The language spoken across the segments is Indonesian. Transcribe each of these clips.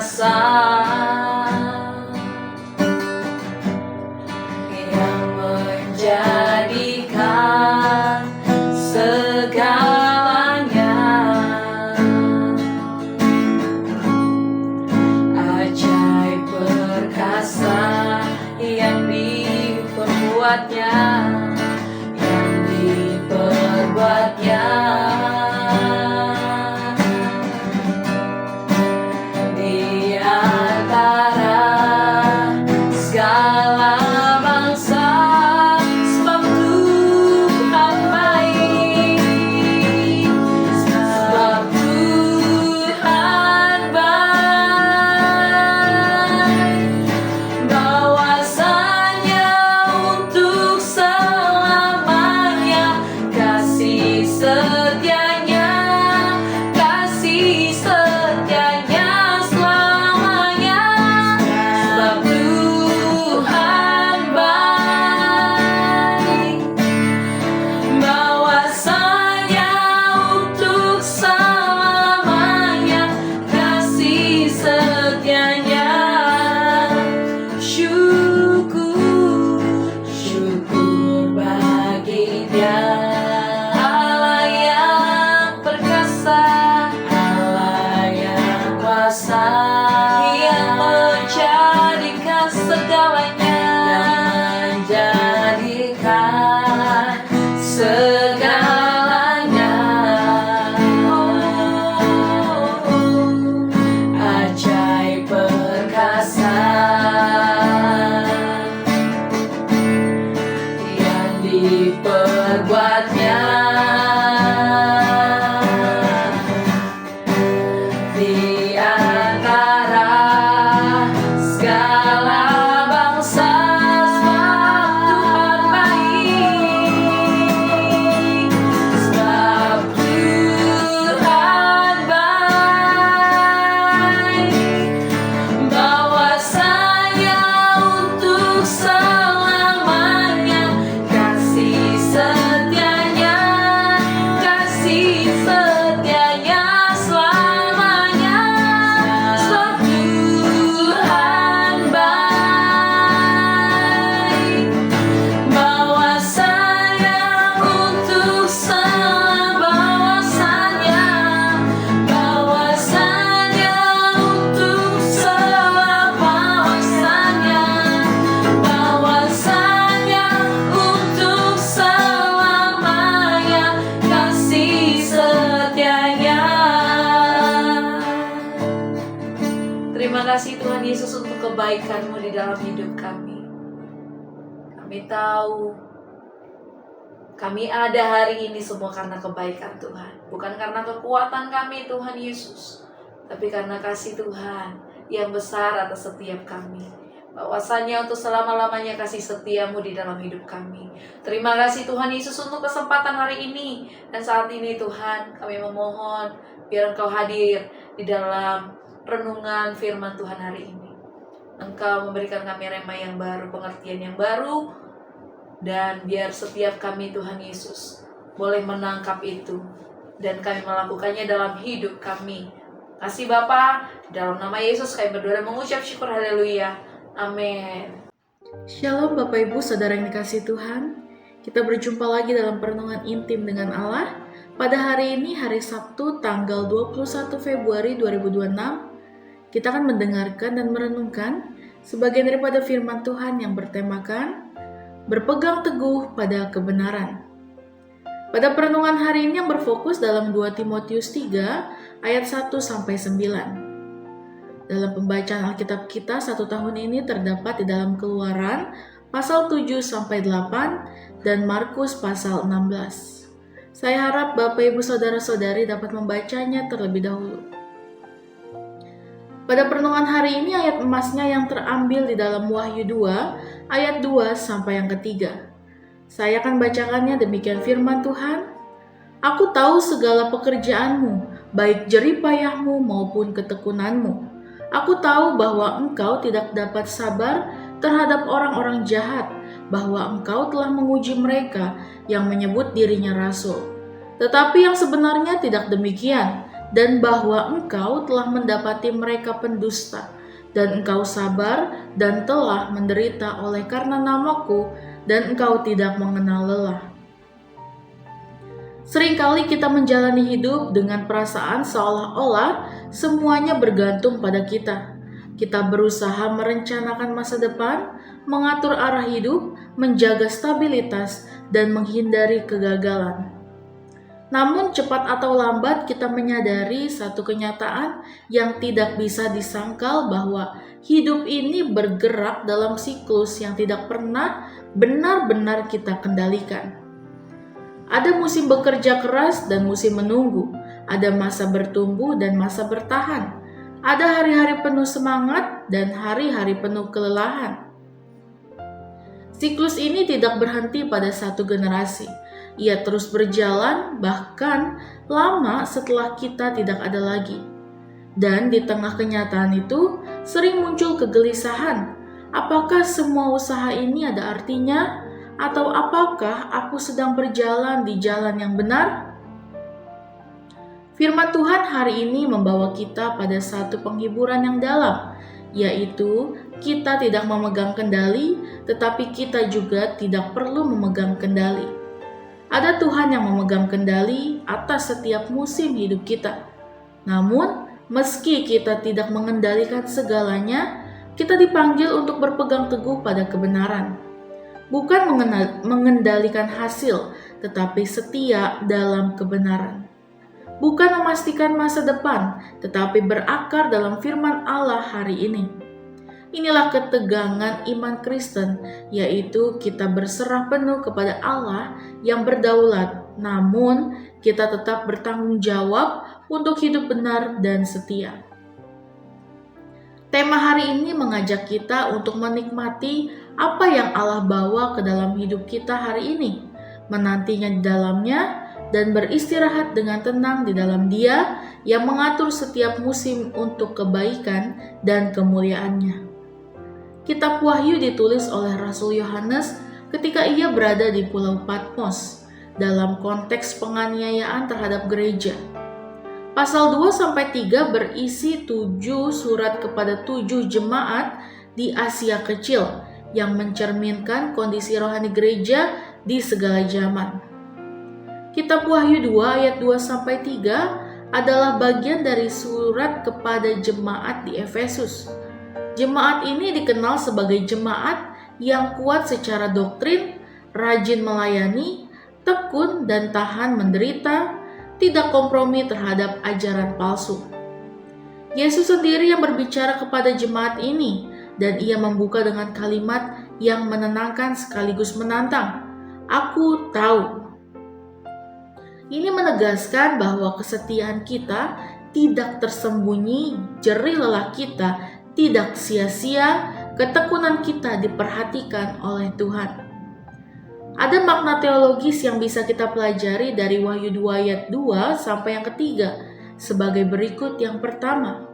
perkasa yang menjadikan segalanya. Ajaib perkasa yang diperbuatnya, yang diperbuatnya. Di antara segala bangsa, sebab Tuhan baik, sebab Tuhan baik, bahwasanya untuk selamanya kasih setianya, kasih setianya selamanya. Sebab Tuhan baik, bahwasanya untuk selamanya kasih setianya. Syukur, syukur bagi Dia, Allah yang perkasa, Allah yang kuasa, yang menjadikan segalanya, yang menjadikan segalanya. Ajaib perkasa yang diperbuatnya, di antara segala bangsa, sebab Tuhan baik, sebab Tuhan baik, bahwasanya untuk selamanya kasih setianya, kasih setianya selamanya. Sebab Tuhan baik, bahwasanya untuk bahwasanya untuk selamanya kasih setianya. Terima kasih Tuhan Yesus untuk kebaikan-Mu di dalam hidup kami. Kami tahu kami ada hari ini semua karena kebaikan Tuhan, bukan karena kekuatan kami Tuhan Yesus, tapi karena kasih Tuhan yang besar atas setiap kami. Bahwasanya untuk selama-lamanya kasih setia-Mu di dalam hidup kami. Terima kasih Tuhan Yesus untuk kesempatan hari ini. Dan saat ini Tuhan, kami memohon biar Engkau hadir di dalam renungan firman Tuhan hari ini. Engkau memberikan kami rema yang baru, pengertian yang baru, dan biar setiap kami Tuhan Yesus boleh menangkap itu dan kami melakukannya dalam hidup kami. Kasih Bapa, dalam nama Yesus kami berdoa dan mengucap syukur, haleluya, amin. Shalom Bapak Ibu Saudara yang dikasihi Tuhan. Kita berjumpa lagi dalam perenungan intim dengan Allah. Pada hari ini, hari Sabtu tanggal 21 Februari 2026, kita akan mendengarkan dan merenungkan sebagian daripada firman Tuhan yang bertemakan berpegang teguh pada kebenaran. Pada perenungan hari ini yang berfokus dalam 2 Timotius 3 ayat 1-9. Dalam pembacaan Alkitab kita satu tahun ini terdapat di dalam Keluaran pasal 7-8 dan Markus pasal 16. Saya harap Bapak Ibu Saudara-saudari dapat membacanya terlebih dahulu. Pada perenungan hari ini ayat emasnya yang terambil di dalam Wahyu 2 ayat 2 sampai yang ketiga. Saya akan bacakannya, demikian firman Tuhan. Aku tahu segala pekerjaanmu, baik jerih payahmu maupun ketekunanmu. Aku tahu bahwa engkau tidak dapat sabar terhadap orang-orang jahat, bahwa engkau telah menguji mereka yang menyebut dirinya rasul. Tetapi yang sebenarnya tidak demikian, dan bahwa engkau telah mendapati mereka pendusta, dan engkau sabar dan telah menderita oleh karena namaku, dan engkau tidak mengenal lelah. Seringkali kita menjalani hidup dengan perasaan seolah-olah semuanya bergantung pada kita. Kita berusaha merencanakan masa depan, mengatur arah hidup, menjaga stabilitas, dan menghindari kegagalan. Namun cepat atau lambat kita menyadari satu kenyataan yang tidak bisa disangkal, bahwa hidup ini bergerak dalam siklus yang tidak pernah benar-benar kita kendalikan. Ada musim bekerja keras dan musim menunggu, ada masa bertumbuh dan masa bertahan, ada hari-hari penuh semangat dan hari-hari penuh kelelahan. Siklus ini tidak berhenti pada satu generasi. Ia terus berjalan bahkan lama setelah kita tidak ada lagi. Dan di tengah kenyataan itu sering muncul kegelisahan. Apakah semua usaha ini ada artinya? Atau apakah aku sedang berjalan di jalan yang benar? Firman Tuhan hari ini membawa kita pada satu penghiburan yang dalam, yaitu kita tidak memegang kendali, tetapi kita juga tidak perlu memegang kendali. Ada Tuhan yang memegang kendali atas setiap musim hidup kita. Namun, meski kita tidak mengendalikan segalanya, kita dipanggil untuk berpegang teguh pada kebenaran. Bukan mengendalikan hasil, tetapi setia dalam kebenaran. Bukan memastikan masa depan, tetapi berakar dalam firman Allah hari ini. Inilah ketegangan iman Kristen, yaitu kita berserah penuh kepada Allah yang berdaulat, namun kita tetap bertanggung jawab untuk hidup benar dan setia. Tema hari ini mengajak kita untuk menikmati apa yang Allah bawa ke dalam hidup kita hari ini, menantinya di dalamnya, dan beristirahat dengan tenang di dalam Dia yang mengatur setiap musim untuk kebaikan dan kemuliaannya. Kitab Wahyu ditulis oleh Rasul Yohanes ketika ia berada di Pulau Patmos dalam konteks penganiayaan terhadap gereja. Pasal 2-3 berisi 7 surat kepada 7 jemaat di Asia Kecil yang mencerminkan kondisi rohani gereja di segala zaman. Kitab Wahyu 2 ayat 2-3 adalah bagian dari surat kepada jemaat di Efesus. Jemaat ini dikenal sebagai jemaat yang kuat secara doktrin, rajin melayani, tekun dan tahan menderita, tidak kompromi terhadap ajaran palsu. Yesus sendiri yang berbicara kepada jemaat ini, dan ia membuka dengan kalimat yang menenangkan sekaligus menantang. Aku tahu. Ini menegaskan bahwa kesetiaan kita tidak tersembunyi, jerih lelah kita tidak sia-sia, ketekunan kita diperhatikan oleh Tuhan. Ada makna teologis yang bisa kita pelajari dari Wahyu 2 ayat 2 sampai yang ketiga sebagai berikut. Yang pertama,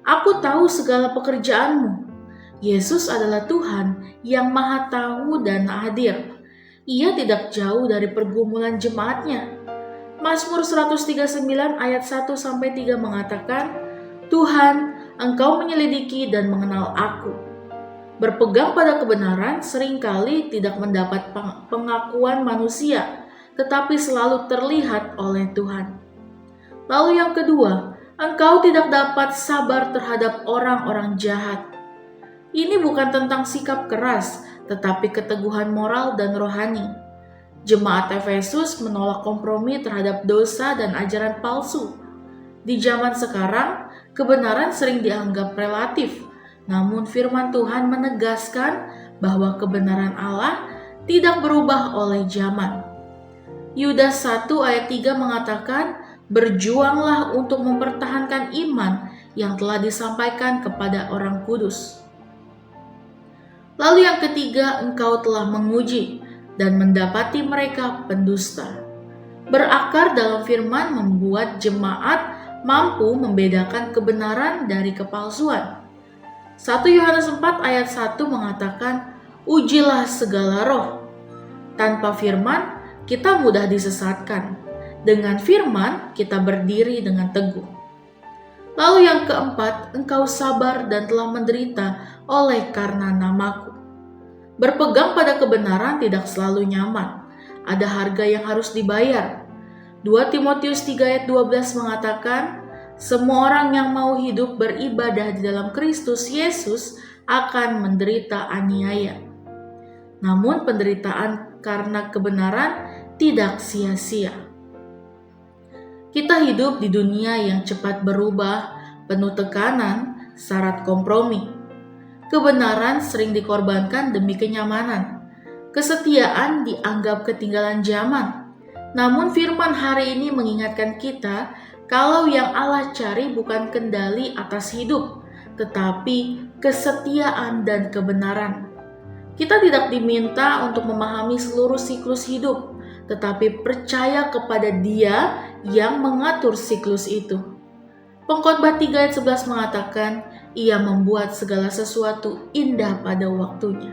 aku tahu segala pekerjaanmu. Yesus adalah Tuhan yang maha tahu dan hadir. Ia tidak jauh dari pergumulan jemaatnya. Mazmur 139 ayat 1 sampai 3 mengatakan, Tuhan, Engkau menyelidiki dan mengenal aku. Berpegang pada kebenaran seringkali tidak mendapat pengakuan manusia, tetapi selalu terlihat oleh Tuhan. Lalu yang kedua, engkau tidak dapat sabar terhadap orang-orang jahat. Ini bukan tentang sikap keras, tetapi keteguhan moral dan rohani. Jemaat Efesus menolak kompromi terhadap dosa dan ajaran palsu. Di zaman sekarang, kebenaran sering dianggap relatif. Namun firman Tuhan menegaskan bahwa kebenaran Allah tidak berubah oleh zaman. Yudas 1 ayat 3 mengatakan, berjuanglah untuk mempertahankan iman yang telah disampaikan kepada orang kudus. Lalu yang ketiga, engkau telah menguji dan mendapati mereka pendusta. Berakar dalam firman membuat jemaat mampu membedakan kebenaran dari kepalsuan. 1 Yohanes 4 ayat 1 mengatakan, ujilah segala roh. Tanpa firman, kita mudah disesatkan. Dengan firman, kita berdiri dengan teguh. Lalu yang keempat, engkau sabar dan telah menderita oleh karena namaku. Berpegang pada kebenaran tidak selalu nyaman. Ada harga yang harus dibayar. 2 Timotius 3 ayat 12 mengatakan, semua orang yang mau hidup beribadah di dalam Kristus Yesus akan menderita aniaya. Namun penderitaan karena kebenaran tidak sia-sia. Kita hidup di dunia yang cepat berubah, penuh tekanan, syarat kompromi. Kebenaran sering dikorbankan demi kenyamanan. Kesetiaan dianggap ketinggalan zaman. Namun firman hari ini mengingatkan kita kalau yang Allah cari bukan kendali atas hidup, tetapi kesetiaan dan kebenaran. Kita tidak diminta untuk memahami seluruh siklus hidup, tetapi percaya kepada Dia yang mengatur siklus itu. Pengkhotbah 3 ayat 11 mengatakan, Ia membuat segala sesuatu indah pada waktunya.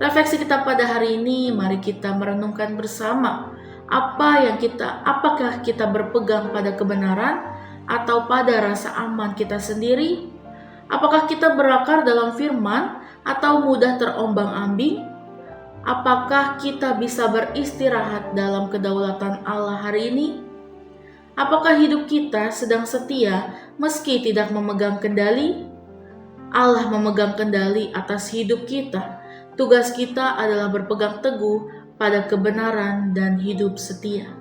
Refleksi kita pada hari ini, mari kita merenungkan bersama apakah kita berpegang pada kebenaran atau pada rasa aman kita sendiri? Apakah kita berakar dalam firman atau mudah terombang-ambing? Apakah kita bisa beristirahat dalam kedaulatan Allah hari ini? Apakah hidup kita sedang setia meski tidak memegang kendali? Allah memegang kendali atas hidup kita. Tugas kita adalah berpegang teguh pada kebenaran dan hidup setia.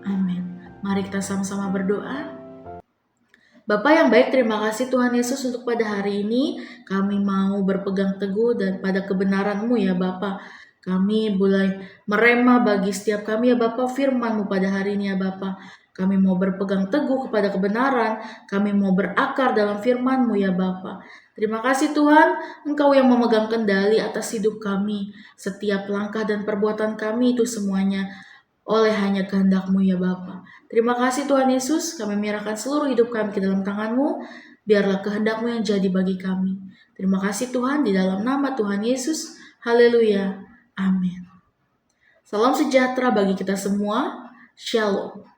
Amin. Mari kita sama-sama berdoa. Bapa yang baik, terima kasih Tuhan Yesus untuk pada hari ini kami mau berpegang teguh dan pada kebenaran-Mu ya Bapa. Kami mulai merema bagi setiap kami ya Bapa firman-Mu pada hari ini ya Bapa. Kami mau berpegang teguh kepada kebenaran, kami mau berakar dalam firman-Mu ya Bapa. Terima kasih Tuhan, Engkau yang memegang kendali atas hidup kami. Setiap langkah dan perbuatan kami itu semuanya oleh hanya kehendak-Mu ya Bapa. Terima kasih Tuhan Yesus, kami menyerahkan seluruh hidup kami ke dalam tangan-Mu, biarlah kehendak-Mu yang jadi bagi kami. Terima kasih Tuhan, di dalam nama Tuhan Yesus, haleluya, amin. Salam sejahtera bagi kita semua, shalom.